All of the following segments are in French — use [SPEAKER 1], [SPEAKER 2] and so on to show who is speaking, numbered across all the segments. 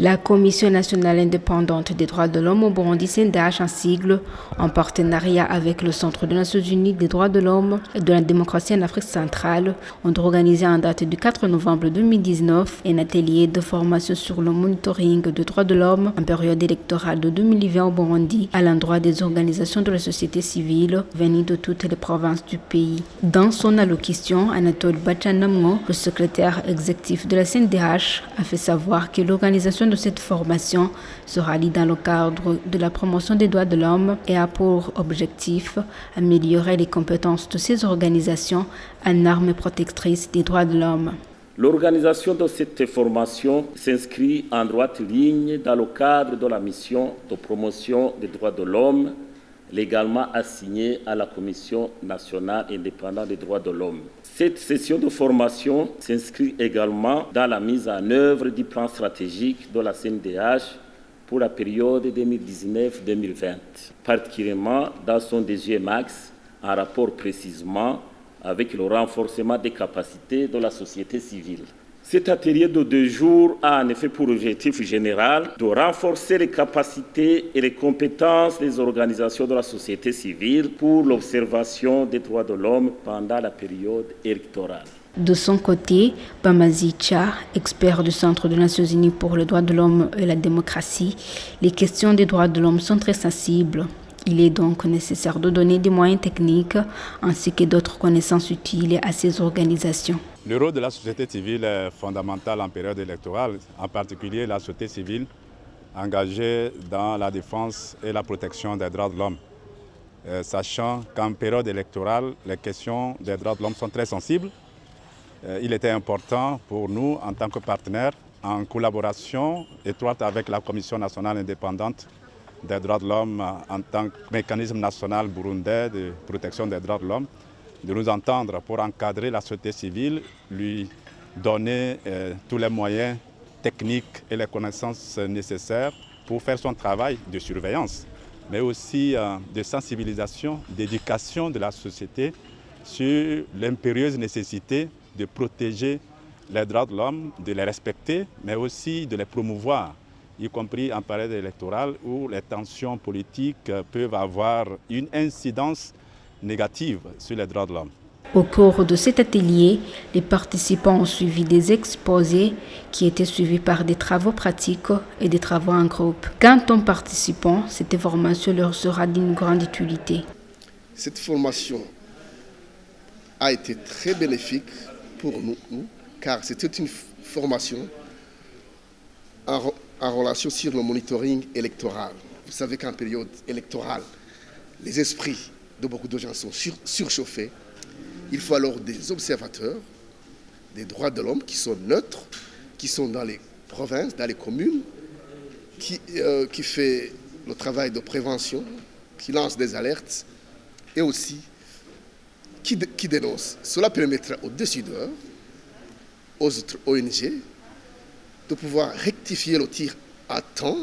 [SPEAKER 1] La Commission nationale indépendante des droits de l'homme au Burundi, CNDH en sigle, en partenariat avec le Centre des Nations Unies des droits de l'homme et de la démocratie en Afrique centrale, ont organisé en date du 4 novembre 2019 un atelier de formation sur le monitoring des droits de l'homme en période électorale de 2020 au Burundi à l'endroit des organisations de la société civile venues de toutes les provinces du pays. Dans son allocution, Anatole Bachanamgo, le secrétaire exécutif de la CNDH, a fait savoir que l'organisation de cette formation se rallie dans le cadre de la promotion des droits de l'homme et a pour objectif améliorer les compétences de ces organisations en armes protectrices des droits de l'homme.
[SPEAKER 2] L'organisation de cette formation s'inscrit en droite ligne dans le cadre de la mission de promotion des droits de l'homme légalement assignée à la Commission nationale indépendante des droits de l'homme. Cette session de formation s'inscrit également dans la mise en œuvre du plan stratégique de la CNDH pour la période 2019-2020, particulièrement dans son deuxième axe, en rapport précisément avec le renforcement des capacités de la société civile. Cet atelier de 2 jours a en effet pour objectif général de renforcer les capacités et les compétences des organisations de la société civile pour l'observation des droits de l'homme pendant la période électorale.
[SPEAKER 1] De son côté, Bamazicha, expert du Centre des Nations Unies pour les droits de l'homme et la démocratie, les questions des droits de l'homme sont très sensibles. Il est donc nécessaire de donner des moyens techniques ainsi que d'autres connaissances utiles à ces organisations.
[SPEAKER 3] Le rôle de la société civile est fondamental en période électorale, en particulier la société civile engagée dans la défense et la protection des droits de l'homme. Sachant qu'en période électorale, les questions des droits de l'homme sont très sensibles, il était important pour nous, en tant que partenaires, en collaboration étroite avec la Commission nationale indépendante des droits de l'homme en tant que mécanisme national burundais de protection des droits de l'homme, de nous entendre pour encadrer la société civile, lui donner tous les moyens techniques et les connaissances nécessaires pour faire son travail de surveillance, mais aussi de sensibilisation, d'éducation de la société sur l'impérieuse nécessité de protéger les droits de l'homme, de les respecter, mais aussi de les promouvoir, y compris en période électorale où les tensions politiques peuvent avoir une incidence négative sur les droits de l'homme.
[SPEAKER 1] Au cours de cet atelier, les participants ont suivi des exposés qui étaient suivis par des travaux pratiques et des travaux en groupe. Quant aux participants, cette formation leur sera d'une grande utilité.
[SPEAKER 4] Cette formation a été très bénéfique pour nous car c'était une formation en relation sur le monitoring électoral. Vous savez qu'en période électorale, les esprits de beaucoup de gens sont surchauffés. Il faut alors des observateurs, des droits de l'homme qui sont neutres, qui sont dans les provinces, dans les communes, qui fait le travail de prévention, qui lance des alertes et aussi qui dénonce. Cela permettra aux décideurs, aux autres ONG, de pouvoir rectifier le tir à temps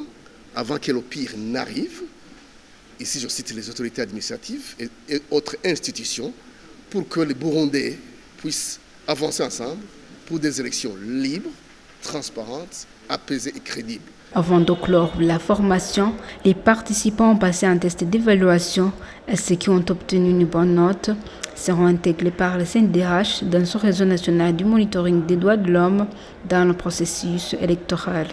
[SPEAKER 4] avant que le pire n'arrive. Ici, je cite les autorités administratives et autres institutions pour que les Burundais puissent avancer ensemble pour des élections libres, transparentes, apaisées et crédibles.
[SPEAKER 1] Avant de clore la formation, les participants ont passé un test d'évaluation et ceux qui ont obtenu une bonne note seront intégrés par le CNDH dans son réseau national du monitoring des droits de l'homme dans le processus électoral.